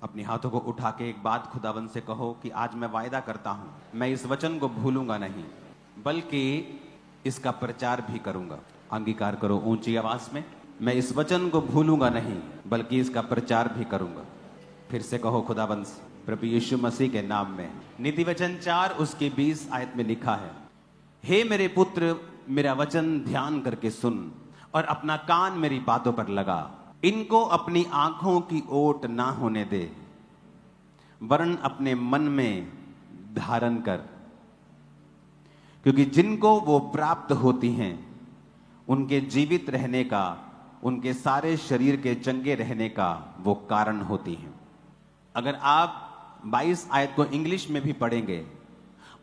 अपने हाथों को उठा के एक बात खुदावन से कहो कि आज मैं वायदा करता हूं, मैं इस वचन को भूलूंगा नहीं, बल्कि इसका प्रचार भी करूंगा। अंगीकार करो ऊंची आवाज में, मैं इस वचन को भूलूंगा नहीं बल्कि इसका प्रचार भी करूंगा। फिर से कहो खुदावन से, प्रभु यीशु मसीह के नाम में। नीति वचन 4 उसकी 20 आयत में लिखा है, हे मेरे पुत्र, मेरा वचन ध्यान करके सुन और अपना कान मेरी बातों पर लगा। इनको अपनी आंखों की ओट ना होने दे, वरन अपने मन में धारण कर, क्योंकि जिनको वो प्राप्त होती हैं उनके जीवित रहने का, उनके सारे शरीर के चंगे रहने का वो कारण होती हैं। अगर आप 22 आयत को इंग्लिश में भी पढ़ेंगे,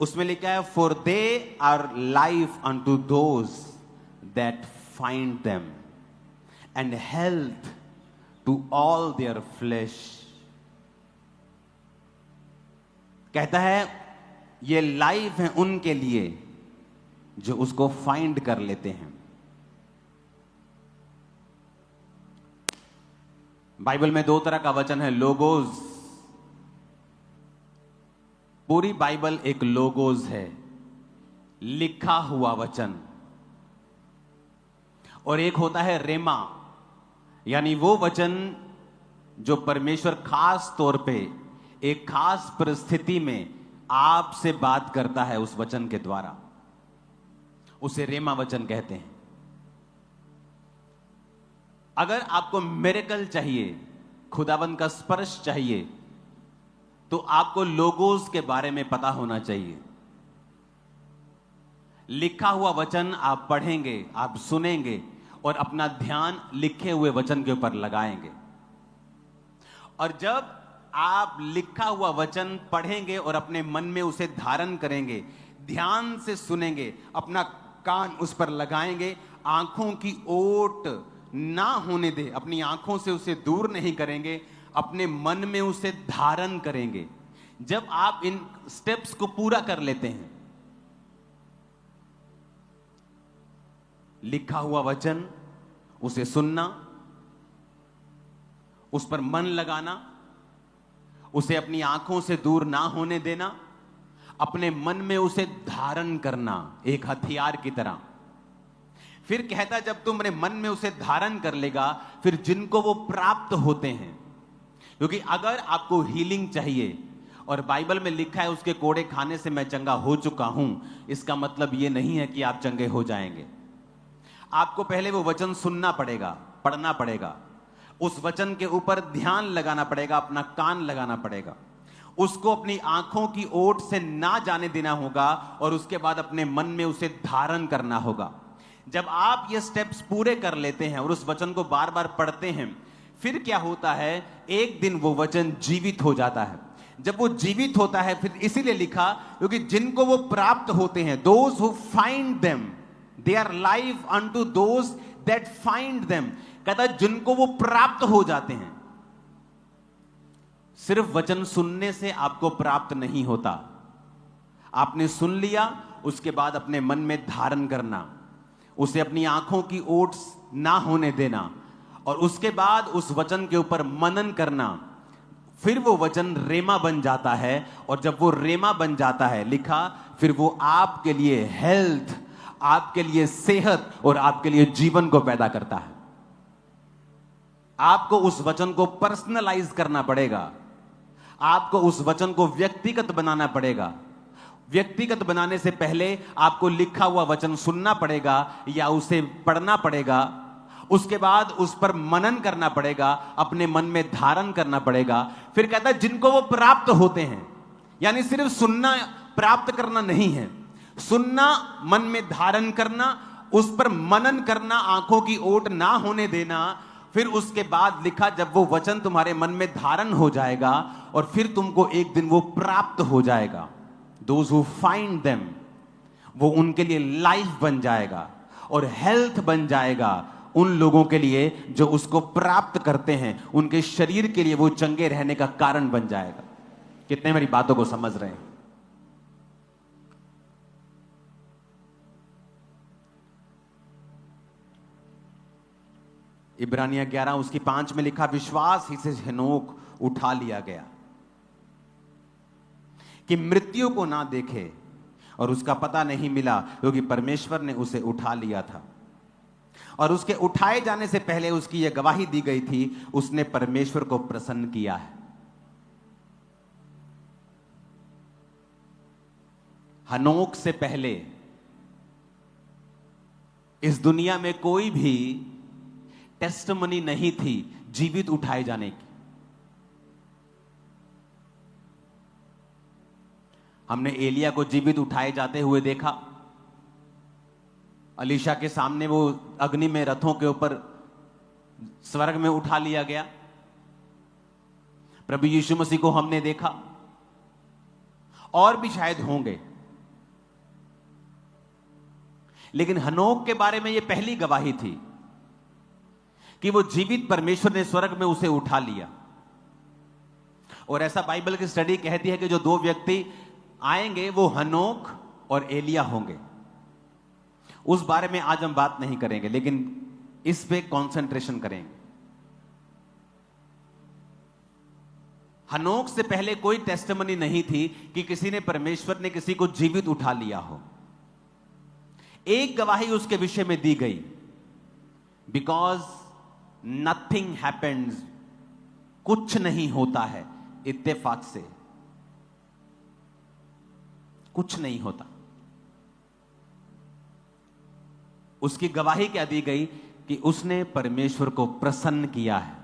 उसमें लिखा है, for they are life unto those that find them and health to all their flesh. कहता है ये लाइफ है उनके लिए जो उसको फाइंड कर लेते हैं। बाइबल में 2 तरह का वचन है, लोगोज। पूरी बाइबल एक लोगोज है, लिखा हुआ वचन, और एक होता है रेमा, यानी वो वचन जो परमेश्वर खास तौर पे एक खास परिस्थिति में आपसे बात करता है उस वचन के द्वारा, उसे रेमा वचन कहते हैं। अगर आपको मिरेकल चाहिए, खुदावन का स्पर्श चाहिए, तो आपको लोगोस के बारे में पता होना चाहिए। लिखा हुआ वचन आप पढ़ेंगे, आप सुनेंगे और अपना ध्यान लिखे हुए वचन के ऊपर लगाएंगे। और जब आप लिखा हुआ वचन पढ़ेंगे और अपने मन में उसे धारण करेंगे, ध्यान से सुनेंगे, अपना कान उस पर लगाएंगे, आंखों की ओट ना होने दे, अपनी आंखों से उसे दूर नहीं करेंगे, अपने मन में उसे धारण करेंगे। जब आप इन स्टेप्स को पूरा कर लेते हैं, लिखा हुआ वचन, उसे सुनना, उस पर मन लगाना, उसे अपनी आंखों से दूर ना होने देना, अपने मन में उसे धारण करना एक हथियार की तरह। फिर कहता, जब तुम अपने मन में उसे धारण कर लेगा, फिर जिनको वो प्राप्त होते हैं, क्योंकि अगर आपको हीलिंग चाहिए और बाइबल में लिखा है उसके कोड़े खाने से मैं चंगा हो चुका हूं, इसका मतलब यह नहीं है कि आप चंगे हो जाएंगे। आपको पहले वो वचन सुनना पड़ेगा, पढ़ना पड़ेगा, उस वचन के ऊपर ध्यान लगाना पड़ेगा, अपना कान लगाना पड़ेगा, उसको अपनी आंखों की ओट से ना जाने देना होगा और उसके बाद अपने मन में उसे धारण करना होगा। जब आप ये स्टेप्स पूरे कर लेते हैं और उस वचन को बार बार पढ़ते हैं, फिर क्या होता है, एक दिन वो वचन जीवित हो जाता है। जब वो जीवित होता है, फिर इसीलिए लिखा, क्योंकि जिनको वो प्राप्त होते हैं, those who find them, they are life unto those that find them. कहता है जिनको वो प्राप्त हो जाते हैं। सिर्फ वचन सुनने से आपको प्राप्त नहीं होता, आपने सुन लिया, उसके बाद अपने मन में धारण करना, उसे अपनी आंखों की ओट ना होने देना, और उसके बाद उस वचन के ऊपर मनन करना, फिर वो वचन रेमा बन जाता है। और जब वो रेमा बन जाता है, लिखा, फिर वो आपके लिए हेल्थ, आपके लिए सेहत और आपके लिए जीवन को पैदा करता है। आपको उस वचन को पर्सनलाइज करना पड़ेगा, आपको उस वचन को व्यक्तिगत बनाना पड़ेगा। व्यक्तिगत बनाने से पहले आपको लिखा हुआ वचन सुनना पड़ेगा या उसे पढ़ना पड़ेगा, उसके बाद उस पर मनन करना पड़ेगा, अपने मन में धारण करना पड़ेगा। फिर कहता है जिनको वो प्राप्त होते हैं, यानी सिर्फ सुनना प्राप्त करना नहीं है, सुनना, मन में धारण करना, उस पर मनन करना, आंखों की ओट ना होने देना। फिर उसके बाद लिखा, जब वो वचन तुम्हारे मन में धारण हो जाएगा और फिर तुमको एक दिन वो प्राप्त हो जाएगा, दोज हु फाइंड देम, वो उनके लिए लाइफ बन जाएगा और हेल्थ बन जाएगा उन लोगों के लिए जो उसको प्राप्त करते हैं, उनके शरीर के लिए वो चंगे रहने का कारण बन जाएगा। कितने मेरी बातों को समझ रहे हैं? इब्रानिया 11 उसकी 5 में लिखा, विश्वास ही से हेनोक उठा लिया गया, कि मृत्यु को ना देखे और उसका पता नहीं मिला, क्योंकि परमेश्वर ने उसे उठा लिया था। और उसके उठाए जाने से पहले उसकी यह गवाही दी गई थी, उसने परमेश्वर को प्रसन्न किया है। हनोक से पहले इस दुनिया में कोई भी टेस्टमनी नहीं थी जीवित उठाए जाने की। हमने एलिया को जीवित उठाए जाते हुए देखा, अलीशा के सामने वो अग्नि में रथों के ऊपर स्वर्ग में उठा लिया गया। प्रभु यीशु मसीह को हमने देखा, और भी शायद होंगे, लेकिन हनोक के बारे में यह पहली गवाही थी कि वो जीवित परमेश्वर ने स्वर्ग में उसे उठा लिया। और ऐसा बाइबल की स्टडी कहती है कि जो दो व्यक्ति आएंगे वो हनोक और एलिया होंगे। उस बारे में आज हम बात नहीं करेंगे, लेकिन इस पे कंसंट्रेशन करेंगे। हनोक से पहले कोई टेस्टिमनी नहीं थी कि किसी ने, परमेश्वर ने किसी को जीवित उठा लिया हो। एक गवाही उसके विषय में दी गई, बिकॉज नथिंग हैपेंस, कुछ नहीं होता है इत्तेफाक से, कुछ नहीं होता। उसकी गवाही क्या दी गई कि उसने परमेश्वर को प्रसन्न किया है।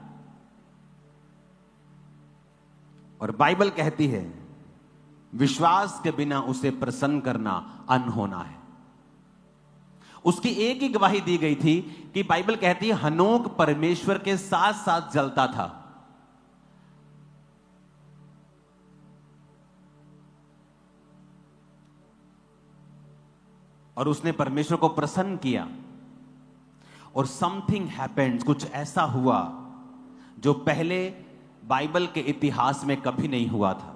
और बाइबल कहती है विश्वास के बिना उसे प्रसन्न करना अनहोना है। उसकी एक ही गवाही दी गई थी कि बाइबल कहती है हनोक परमेश्वर के साथ साथ जलता था। और उसने परमेश्वर को प्रसन्न किया, और समथिंग हैपेंड, कुछ ऐसा हुआ जो पहले बाइबल के इतिहास में कभी नहीं हुआ था।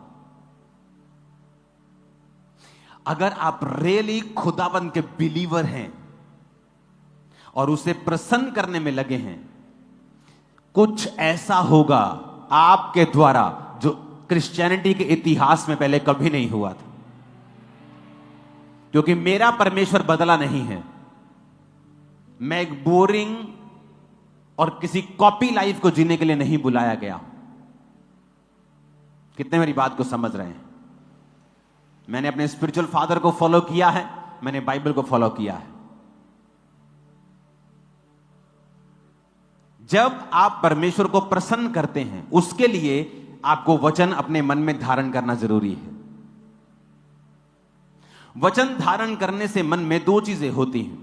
अगर आप रियली खुदाबंद के बिलीवर हैं और उसे प्रसन्न करने में लगे हैं, कुछ ऐसा होगा आपके द्वारा जो क्रिश्चियनिटी के इतिहास में पहले कभी नहीं हुआ था। क्योंकि मेरा परमेश्वर बदला नहीं है। मैं एक बोरिंग और किसी कॉपी लाइफ को जीने के लिए नहीं बुलाया गया। कितने मेरी बात को समझ रहे हैं? मैंने अपने स्पिरिचुअल फादर को फॉलो किया है, मैंने बाइबल को फॉलो किया है। जब आप परमेश्वर को प्रसन्न करते हैं, उसके लिए आपको वचन अपने मन में धारण करना जरूरी है। वचन धारण करने से मन में दो चीजें होती हैं,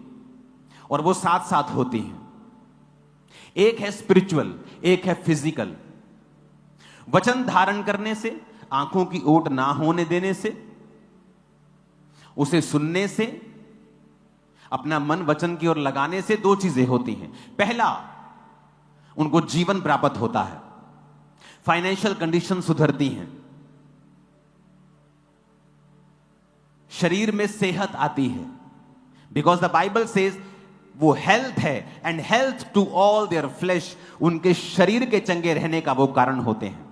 और वो साथ साथ होती हैं। एक है स्पिरिचुअल, एक है फिजिकल। वचन धारण करने से, आंखों की ओट ना होने देने से, उसे सुनने से, अपना मन वचन की ओर लगाने से दो चीजें होती हैं। पहला, उनको जीवन प्राप्त होता है, फाइनेंशियल कंडीशन सुधरती हैं, शरीर में सेहत आती है। बिकॉज द बाइबल सेज वो हेल्थ है, and health to all their flesh, उनके शरीर के चंगे रहने का वो कारण होते हैं।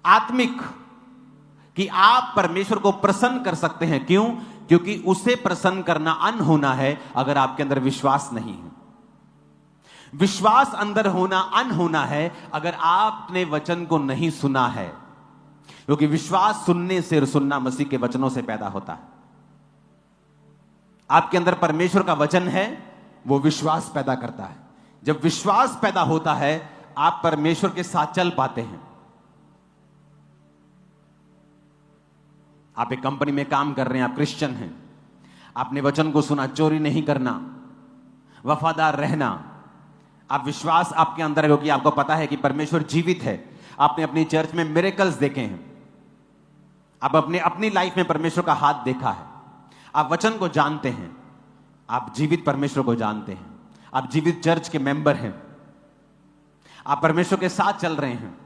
आत्मिक, कि आप परमेश्वर को प्रसन्न कर सकते हैं। क्यों? क्योंकि उसे प्रसन्न करना अनहोना है अगर आपके अंदर विश्वास नहीं है। विश्वास अंदर होना अनहोना है अगर आपने वचन को नहीं सुना है। क्योंकि विश्वास सुनने से, और सुनना मसीह के वचनों से पैदा होता है। आपके अंदर परमेश्वर का वचन है, वो विश्वास पैदा करता है। जब विश्वास पैदा होता है, आप परमेश्वर के साथ चल पाते हैं। आप एक कंपनी में काम कर रहे हैं, आप क्रिश्चियन हैं, आपने वचन को सुना, चोरी नहीं करना, वफादार रहना, आप विश्वास आपके अंदर है, क्योंकि आपको पता है कि परमेश्वर जीवित है। आपने अपनी चर्च में मिरेकल्स देखे हैं, आप अपनी लाइफ में परमेश्वर का हाथ देखा है, आप वचन को जानते हैं, आप जीवित परमेश्वर को जानते हैं, आप जीवित चर्च के मेंबर हैं, आप परमेश्वर के साथ चल रहे हैं,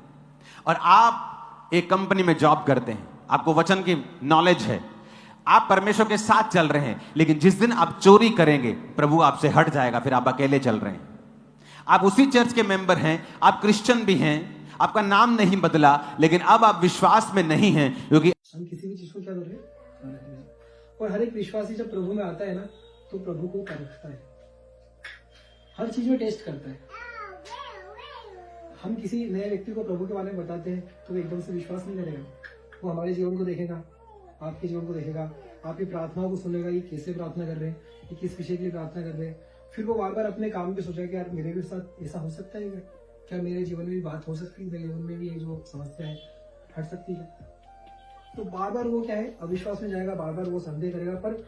और आप एक कंपनी में जॉब करते हैं, आपको वचन की नॉलेज है, आप परमेश्वर के साथ चल रहे हैं। लेकिन जिस दिन आप चोरी करेंगे, प्रभु आपसे हट जाएगा, फिर आप अकेले चल रहे हैं। आप उसी चर्च के मेंबर हैं, आप क्रिश्चियन भी हैं, आपका नाम नहीं बदला, लेकिन अब आप विश्वास में नहीं हैं, क्योंकि हम किसी भी चीज को क्या कर रहे हैं। और हर एक विश्वासी जब प्रभु में आता है ना, तो प्रभु को परखता है, हर चीज में टेस्ट करता है। हम किसी नए व्यक्ति को प्रभु के बारे में बताते हैं तो वो एकदम से विश्वास नहीं करेगा। वो हमारे जीवन को देखेगा, आपके जीवन को देखेगा, आपकी प्रार्थनाओं को सुनेगा, ये कैसे प्रार्थना कर रहे हैं, ये किस विषय के लिए प्रार्थना कर रहे हैं। फिर वो बार बार अपने काम पे सोचेगा कि यार मेरे भी साथ ऐसा हो सकता है क्या मेरे जीवन में भी बात हो सकती है, मेरे जीवन में भी ये जो समस्या है हट सकती है। तो बार बार वो क्या है, अविश्वास में जाएगा, बार बार वो संदेह करेगा, पर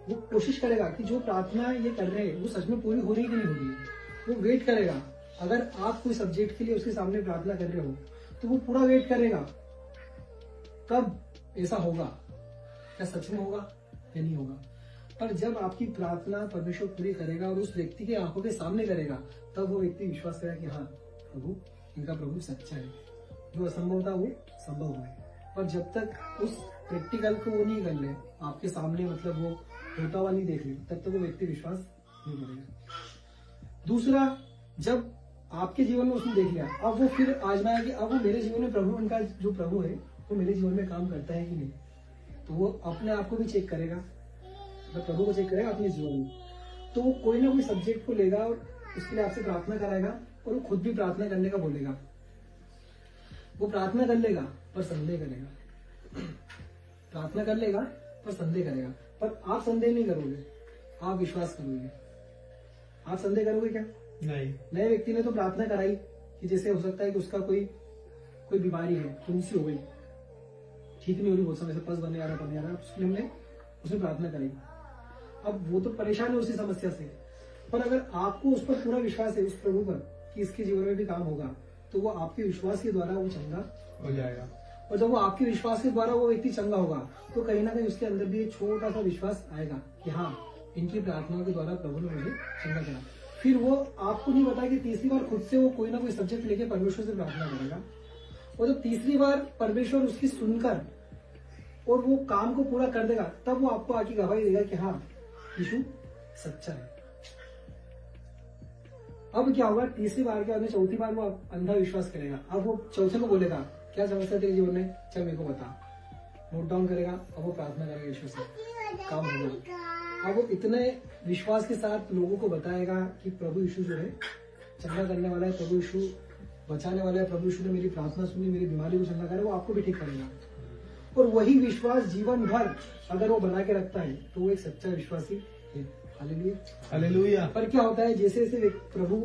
वो कोशिश करेगा कि जो प्रार्थना ये कर रहे हैं वो सच में पूरी हो रही है कि नहीं हो रही है। वो वेट करेगा। अगर आप कोई सब्जेक्ट के लिए उसके सामने प्रार्थना कर रहे हो तो वो पूरा वेट करेगा कब ऐसा होगा, क्या सच में होगा या नहीं होगा। पर जब आपकी प्रार्थना परमेश्वर पूरी करेगा और उस व्यक्ति के आंखों के सामने करेगा, तब वो व्यक्ति विश्वास करेगा कि हाँ प्रभु, इनका प्रभु सच्चा है, जो असंभव था वो संभव हुआ है। पर जब तक उस प्रैक्टिकल को वो नहीं कर ले, आपके सामने मतलब वो होता हुआ नहीं देख ले, तब तक वो व्यक्ति विश्वास नहीं करेगा। दूसरा, जब आपके जीवन में उसने देख लिया, अब वो फिर आजमाया कि अब वो मेरे जीवन में प्रभु, उनका जो प्रभु है वो मेरे जीवन में काम करता है कि नहीं। तो वो अपने आप को भी चेक करेगा, मतलब प्रभु को चेक करेगा अपने जीवन में। तो वो कोई ना कोई सब्जेक्ट को लेगा और उसके लिए आपसे प्रार्थना कराएगा और वो खुद भी प्रार्थना करने का बोलेगा। वो प्रार्थना कर लेगा पर संदेह करेगा, प्रार्थना कर लेगा पर संदेह करेगा। पर आप संदेह नहीं करोगे, आप विश्वास करोगे। आप संदेह करोगे क्या? नहीं। नए व्यक्ति ने तो प्रार्थना कराई कि जैसे हो सकता है कि उसका कोई बीमारी है, फुंसी हो गई, ठीक नहीं हो रही, बहुत समय से पस बने आ रहा, उसने प्रार्थना कराई। अब वो तो परेशान है उसी समस्या से, पर अगर आपको उस पर पूरा विश्वास है, उस प्रभु पर, कि इसके जीवन में भी काम होगा, तो वो आपके विश्वास के द्वारा वो चंगा हो जाएगा। और जब वो आपके विश्वास के द्वारा वो व्यक्ति चंगा होगा, तो कहीं ना कहीं उसके अंदर भी एक छोटा सा विश्वास आएगा कि हाँ, इनकी प्रार्थनाओं के द्वारा प्रभु ने मुझे चंगा करा। फिर वो आपको नहीं पता कि तीसरी बार खुद से वो कोई ना कोई सब्जेक्ट लेके परमेश्वर से प्रार्थना करेगा, और जब तीसरी बार परमेश्वर उसकी सुनकर और वो काम को पूरा कर देगा, तब वो आपको आके गवाही देगा कि हाँ यीशु सच्चा है। अब क्या होगा, तीसरी बार के बाद चौथी बार वो अंधा विश्वास करेगा। अब वो चौथे को बोलेगा, क्या समस्या तेरे जीवन में, चल मेरे को बता। नोट डाउन करेगा, अब वो प्रार्थना करेगा यीशु से, काम होगा। अब वो इतने विश्वास के साथ लोगों को बताएगा कि प्रभु यीशु जो है चंगा करने वाला है, प्रभु यीशु बचाने वाला है, प्रभु यीशु ने मेरी प्रार्थना सुनी, मेरी बीमारी को चंगा करे, वो आपको भी ठीक करेगा। और वही विश्वास जीवन भर अगर वो बना के रखता है तो वो एक सच्चा विश्वासी है। Hallelujah, hallelujah. पर क्या होता है, जैसे जैसे प्रभु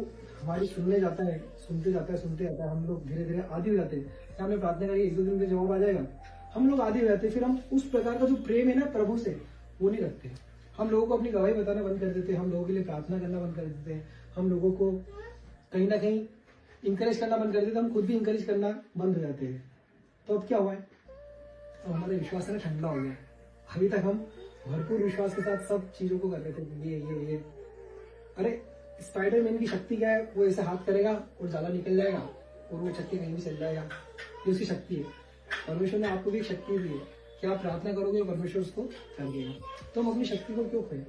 हमारी सुनते जाता है, हम लोग धीरे धीरे आदी हो जाते हैं। हमने प्रार्थना करी, एक दो दिन में जवाब आ जाएगा, हम लोग आदी हो जाते हैं। फिर हम उस प्रकार का जो प्रेम है ना प्रभु से, वो नहीं रखते। हम लोगों को अपनी गवाही बताना बंद कर देते हैं, हम लोगों के लिए प्रार्थना करना बंद कर देते हैं, हम लोगों को कहीं ना कहीं इंकरेज करना बंद कर देते हैं, हम खुद भी इंकरेज करना बंद हो जाते हैं। तो अब क्या हुआ है, तो हमारा विश्वास है ना ठंडा हो गया। अभी तक हम भरपूर विश्वास के साथ सब चीजों को कर रहे थे, ये अरे स्पाइडरमैन की शक्ति क्या है, वो ऐसे हाथ करेगा और जाला निकल जाएगा और वो चक्के कहीं भी चल जाएगा, ये उसकी शक्ति है। परमेश्वर ने आपको भी एक शक्ति दी है कि आप प्रार्थना करोगे और परमेश्वर उसको कर देगा। तो हम अपनी शक्ति को क्यों खोए,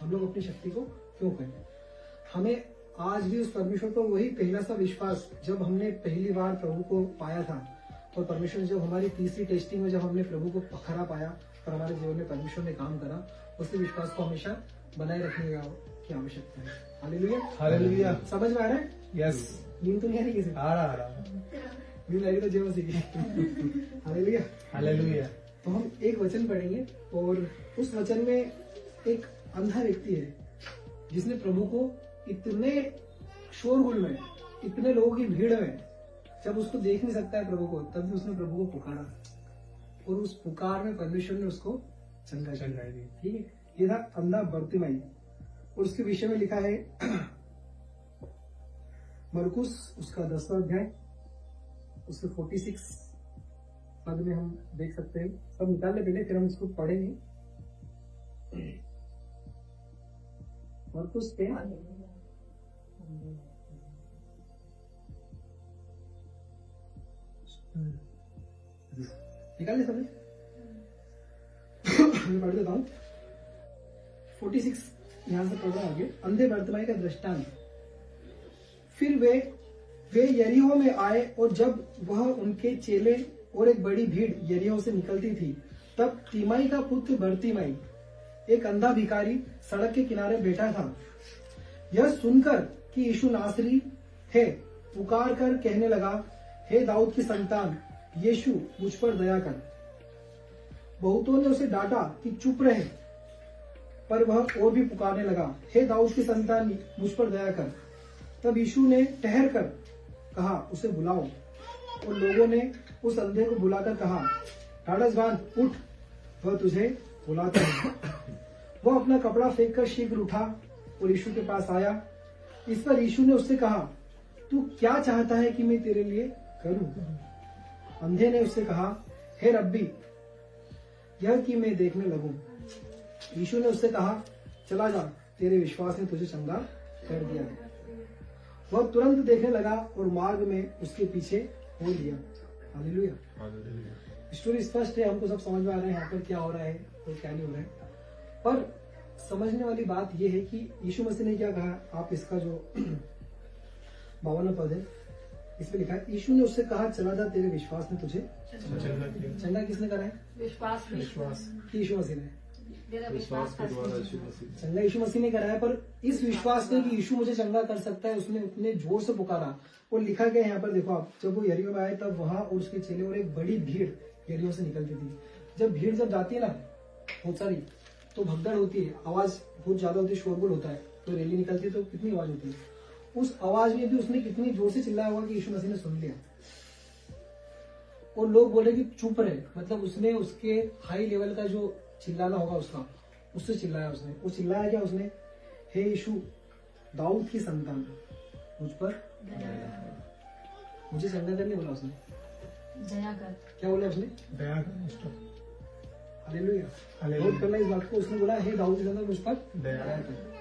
हम लोग अपनी शक्ति को क्यों खोए। हमें आज भी उस परमेश्वर को वही पहला सा विश्वास, जब हमने पहली बार प्रभु को पाया था, और परमेश्वर ने जब हमारी तीसरी टेस्टिंग में जब हमने प्रभु को पकड़ा पाया और हमारे जीवन में परमेश्वर ने काम करा, उसी विश्वास को हमेशा बनाए रखने की आवश्यकता है। Hallelujah, hallelujah. समझ में आ रहा है? यस। नींद तो नहीं आ रही किसी? आ रहा नींद लगी तो जय मसीह। Hallelujah, hallelujah. तो हम एक वचन पढ़ेंगे और उस वचन में एक अंधा व्यक्ति है जिसने प्रभु को इतने शोरगुल में, इतने लोगों की भीड़ में, जब उसको देख नहीं सकता है प्रभु को, तब भी उसने प्रभु को पुकारा और उस पुकार में परमेश्वर ने उसको चंगा दिया। ठीक है, ये था अंधा बर्तिमाई। और उसके विषय में लिखा है मरकुस उसका 10वां अध्याय, उसके 46 पद में हम देख सकते हैं। सब निकालने पहले फिर हम इसको पढ़ेंगे। मरकुस पे निकाल ले समझ, मैं पढ़ देता हूँ। 46 यहां से पढ़ रहा आगे। अंधे बर्तिमाई का दृष्टांत। फिर वे यरीहो में आए, और जब वह उनके चेले और एक बड़ी भीड़ यरीहो से निकलती थी, तब तीमाई का पुत्र बरतिमाई, एक अंधा भिखारी, सड़क के किनारे बैठा था। यह सुनकर कि यीशु नासरी है, पुकार कर कहने लगा, हे दाऊद की संतान, यीशु मुझ पर दया कर। बहुतों ने उसे डांटा कि चुप रहे, पर वह और भी पुकारने लगा, हे दाऊद की संतान, मुझ पर दया कर। तब यीशु ने ठहर कर कहा, उसे बुलाओ। और लोगों ने उस अंधे को बुलाकर कहा, ढाढ़स बांध, उठ, वह तुझे बुलाता है। वह अपना कपड़ा फेंक कर शीघ्र उठा और यीशु के पास आया। इस पर यीशु ने उससे कहा, तू क्या चाहता है कि मैं तेरे लिए करूं? अंधे ने उससे कहा, हे रब्बी, यह कि मैं देखने लगूं। यीशु ने उससे कहा, चला जा, तेरे विश्वास ने तुझे चंगा कर दिया है। वह तुरंत देखने लगा और मार्ग में उसके पीछे हो लिया। हालेलुया। स्टोरी स्पष्ट है, हमको सब समझ में आ रहा है यहाँ पर क्या हो रहा है और क्या नहीं हो रहा है। पर समझने वाली बात यह है कि यीशु मसीह ने क्या कहा। आप इसका जो 52वां पद है, इसमें लिखा है, यीशु ने उससे कहा, चला जा, तेरे विश्वास ने तुझे चंगा। किसने करा है? विश्वास। यीशु मसीह ने। चंगा यीशु मसीह ने कराया, पर इस विश्वास ने कि यीशु मुझे चंगा कर सकता है, उसने उतने जोर से पुकारा। और लिखा गया यहाँ पर, देखो आप, जब वो यरीहो में आए, तब वहां और उसके चेले और एक बड़ी भीड़ यरीहो से निकलती थी। जब भीड़ जब जाती है ना बहुत सारी, तो भगदड़ होती है, आवाज बहुत ज्यादा होती है, शोरगुल होता है, तो रैली निकलती है तो कितनी आवाज होती है। उस आवाज में भी उसने कितनी जोर से चिल्लाया होगा कि यीशु मसीह ने सुन लिया। और लोग बोले कि चुप रहे, मतलब उसने उसके हाई लेवल का जो चिल्लाना होगा उसका, उससे चिल्लाया उसने। वो चिल्लाया क्या उसने? हे यीशु, दाऊद की संतान, मुझ पर मुझे चंगा करने बोला उसने। दया कर। क्या बोला उसने? दया कर। हालेलुया। नोट करना इस बात को, उसने बोला, हे दाऊद की संतान, मुझ पर दया कर।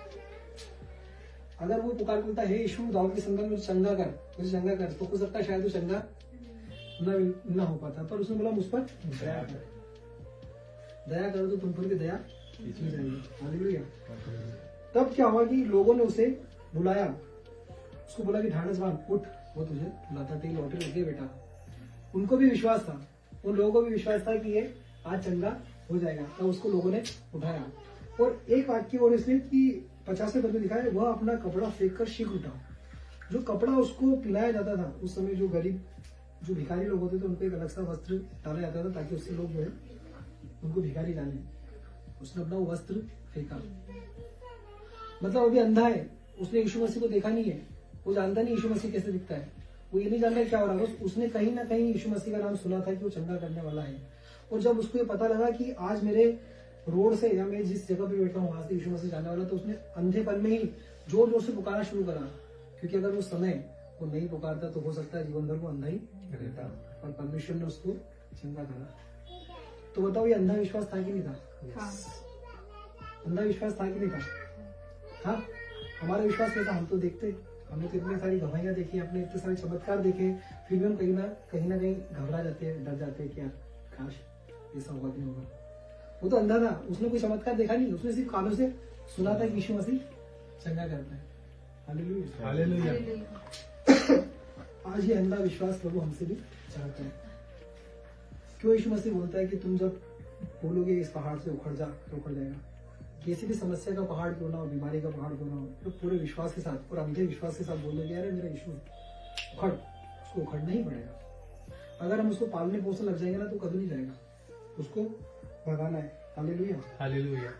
अगर वो पुकार बोलता, हे यीशु, दाऊद की संतान, मुझे चंगा कर, मुझे चंगा कर, तो हो सकता है शायद वो चंगा ना हो पाता। पर उसने बोला, मुझ पर दया कर। दया करो तो तुम पर भी दया की जाएगी। हालेलुया। तब क्या हुआ कि लोगों ने उसे बुलाया, उसको बोला कि ढाढ़स बांध, उठ, वो तुझे बुलाता। तेरी लॉटरी लग गई बेटा। उनको भी विश्वास था, उन लोगों को भी विश्वास था कि ये आज चंगा हो जाएगा। तब उसको लोगों ने उठाया। और एक वाक्य और इसलिए कि 50वें पद में लिखा है, वह अपना कपड़ा फेंक कर शीघ्र उठा। जो कपड़ा उसको पिलाया जाता था उस समय, जो गरीब, जो भिखारी लोग होते थे, उनको एक अलग सा वस्त्र डाला जाता था ताकि उससे लोग जो है उनको भिखारी जाने। उसने अपना वो वस्त्र फेंका। मतलब अभी अंधा है, उसने यीशु मसीह को देखा नहीं है, वो जानता नहीं यीशु मसीह कैसे दिखता है, वो ये नहीं जानता क्या हो रहा है। उसने कहीं ना कहीं यीशु मसीह का नाम सुना था कि वो चंगा करने वाला है। और जब उसको ये पता लगा कि आज मेरे रोड से या मैं जिस जगह पे बैठा हूँ वहां से यीशु मसीह जाने वाला, तो उसने अंधेपन में ही जोर जोर से पुकारना शुरू करा। क्योंकि अगर वो समय वो नहीं पुकारता तो हो सकता है जीवन भर वो अंधा ही रहता, और परमेश्वर ने उसको चंगा करा। तो बताओ, ये अंधा विश्वास था कि नहीं था? अंधा विश्वास था कि नहीं था? हाँ, हमारा विश्वास कैसा? हम तो देखते, हमने तो इतनी सारी गवाहियां देखी, अपने इतने सारे चमत्कार देखे, फिर भी हम कहीं ना कहीं घबरा जाते हैं, डर जाते हैं कि यार काश ऐसा होगा कि नहीं होगा। वो तो अंधा था, उसने कोई चमत्कार देखा नहीं, उसने सिर्फ कानों से सुना था कि यीशु मसीह चंगा करता है। Hallelujah, hallelujah. आज ये अंधा विश्वास प्रभु हमसे भी चाहता है। क्यों यीशु मसीह बोलता है कि तुम जब बोलोगे इस पहाड़ से उखड़ जा, तो उखड़ जाएगा। किसी भी समस्या का पहाड़ क्यों ना हो, बीमारी का पहाड़ क्यों ना हो, तो पूरे विश्वास के साथ और अंधे विश्वास के साथ बोलोगे, अरे मेरा यीशु उखड़, उसको उखड़ना ही पड़ेगा। अगर हम उसको पालने पोसने लग जाएंगे ना तो कभी नहीं जाएगा, उसको भगाना है। Hallelujah, hallelujah.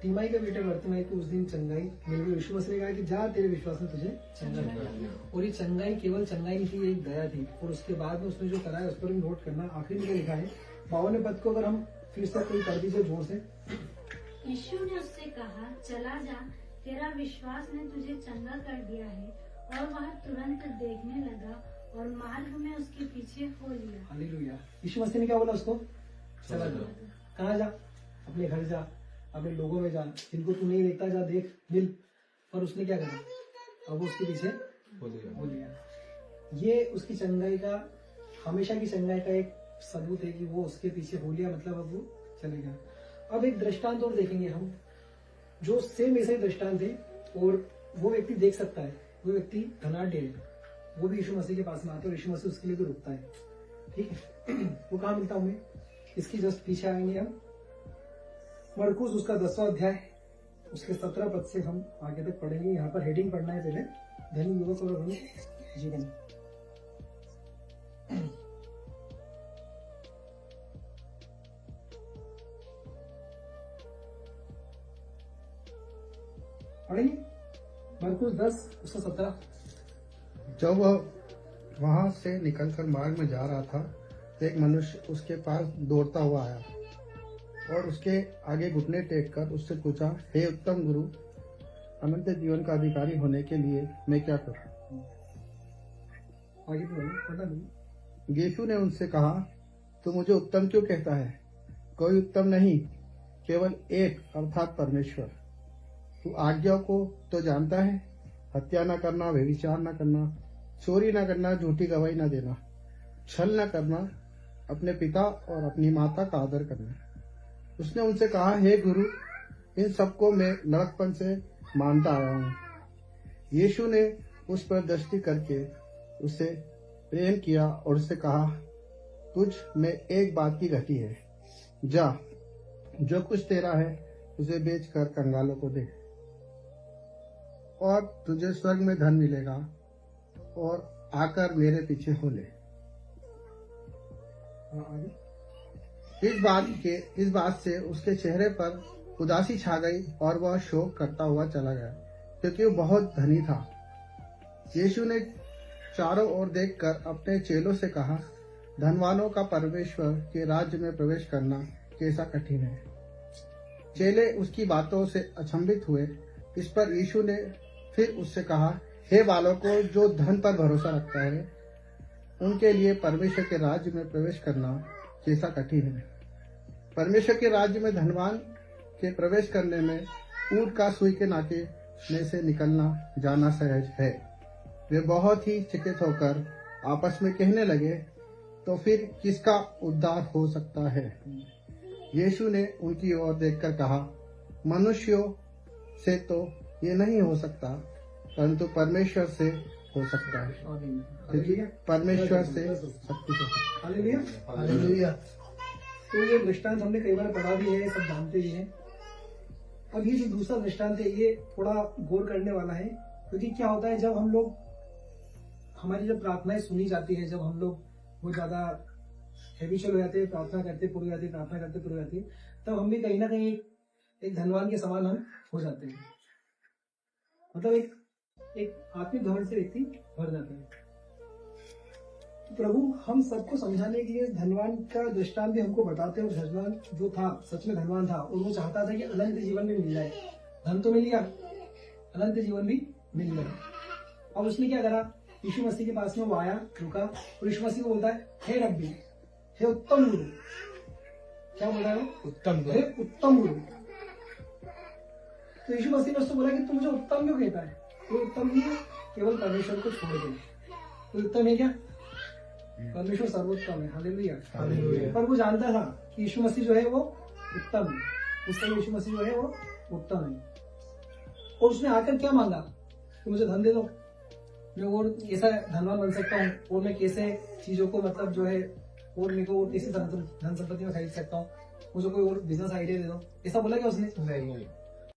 तीमाई के बेटे बरतिमाई को उस दिन चंगाई मिल गई। यीशु मसीह ने कहा कि जा, तेरे विश्वास ने तुझे चंगा किया। और ये चंगाई केवल चंगाई नहीं थी, एक दया थी। और उसके बाद में उसने जो कराया उस पर नोट करना। आखिरी में लिखा है 52वें पद को, अगर हम फिर से कोई कर दीजिए जोर से। यीशु ने उससे कहा, चला जा, तेरा विश्वास ने तुझे चंगा कर दिया है। और वह तुरंत देखने लगा और मार्ग में उसके पीछे हो लिया। हालेलुया। यीशु मसीह ने क्या बोला उसको? चला जा। कहाँ जा? अपने घर जा, अपने लोगों में जा, जिनको तू नहीं देखता जा, देख, मिल। पर उसने क्या करा? अब वो उसके पीछे हो लिया। ये उसकी चंगाई का, हमेशा की चंगाई का एक सबूत है कि वो उसके पीछे हो लिया, मतलब अब वो चलेगा। अब एक दृष्टांत और देखेंगे हम, जो सेम ऐसे दृष्टांत है, और वो व्यक्ति देख सकता है वो व्यक्ति धनाढ्य है, वो भी यीशु मसीह के पास में आता है और यीशु मसीह उसके लिए भी रुकता है। ठीक है, वो कहाँ मिलता हमें? इसकी जस्ट पीछे आएंगे हम, मरकुस उसका 10वां अध्याय, उसके 17 पद से हम आगे तक पढ़ेंगे। यहाँ पर हेडिंग पढ़ना है पहले, धनी युवक और धनी जीवन। पढ़ेंगे मरकुस 10 उसका 17। जब वह वहां से निकलकर मार्ग में जा रहा था तो एक मनुष्य उसके पास दौड़ता हुआ आया और उसके आगे घुटने टेक कर उससे पूछा, हे उत्तम गुरु, अनंत जीवन का अधिकारी होने के लिए मैं क्या करूं? आगे पढ़ना नहीं। यीशु ने उनसे कहा, तू मुझे उत्तम क्यों कहता है? कोई उत्तम नहीं, केवल एक, अर्थात परमेश्वर। तू आज्ञाओं को तो जानता है, हत्या न करना, व्यभिचार न करना, चोरी न करना, झूठी गवाही न देना, छल न करना, अपने पिता और अपनी माता का आदर करना। उसने उनसे कहा, हे गुरु, इन सबको मैं लड़कपन से मानता आया हूँ। यीशु ने उस पर दृष्टि करके उसे प्रेम किया और उससे कहा, तुझ में एक बात की घटी है, जा, जो कुछ तेरा है उसे बेचकर कंगालों को दे और तुझे स्वर्ग में धन मिलेगा, और आकर मेरे पीछे हो ले। इस बात से उसके चेहरे पर उदासी छा गई और वह शोक करता हुआ चला गया, क्योंकि वो बहुत धनी था। यीशु ने चारों ओर देखकर अपने चेलों से कहा, धनवानों का परमेश्वर के राज्य में प्रवेश करना कैसा कठिन है। चेले उसकी बातों से अचंभित हुए। इस पर यीशु ने फिर उससे कहा, हे बालकों, जो धन पर भरोसा रखता है, उनके लिए परमेश्वर के राज्य में प्रवेश करना कैसा कठिन है। परमेश्वर के राज्य में धनवान के प्रवेश करने में ऊंट का सुई के नाके में से निकलना जाना सहज है। वे बहुत ही चकित होकर आपस में कहने लगे, तो फिर किसका उद्धार हो सकता है? यीशु ने उनकी ओर देखकर कहा, मनुष्यों से तो ये नहीं हो सकता, परंतु परमेश्वर से हो सकता है, क्योंकि परमेश्वर से सब कुछ होता है। हालेलुया। तो ये दृष्टांत हमने कई बार पढ़ा भी है, सब जानते ही हैं। अब ये जो दूसरा दृष्टांत है, ये थोड़ा गौर करने वाला है, क्योंकि क्या होता है, जब हम लोग, हमारी जब प्रार्थनाएं सुनी जाती है, जब हम लोग बहुत ज्यादा हैबिचुअल हो जाते हैं, प्रार्थना करते पूरी जाती है, प्रार्थना करते पूरी जाती है, तब हम भी कहीं ना कहीं एक धनवान के समान हम हो जाते हैं। मतलब एक आत्मिक धन से व्यक्ति भर जाता है। तो प्रभु हम सबको समझाने के लिए धनवान का दृष्टांत भी हमको बताते हैं। और धनवान जो था सच में धनवान था, और वो चाहता था कि अनंत जीवन भी मिल जाए। धन तो मिल गया, अनंत जीवन भी मिल गया। अब उसने क्या करा, यीशु मसीह के पास में वो आया, रुका, और यीशु मसीह को बोलता है, हे रब्बी, हे उत्तम गुरु। क्या बोल रहा है वो? उत्तम गुरु, हे उत्तम गुरु। तो यीशु मसीह ने उसको बोला कि तू मुझे उत्तम क्यों कहता है? वो उत्तम नहीं है, केवल परमेश्वर को छोड़ दे। तो उत्तम है क्या? परमेश्वर सर्वोत्तम है। हालेलुया। पर वो जानता था कि यीशु मसीह जो है वो उत्तम है, उस समय यीशु मसीह जो है वो उत्तम है। और उसने आकर क्या मांगा कि मुझे धन दे दो, मैं और कैसा धनवान बन सकता हूँ, और मैं कैसे चीजों को मतलब जो है, और मेरे को और कैसे धन संपत्ति में खरीद सकता हूँ, मुझे कोई और बिजनेस आइडिया दे दो। ऐसा बोला क्या उसने? नहीं।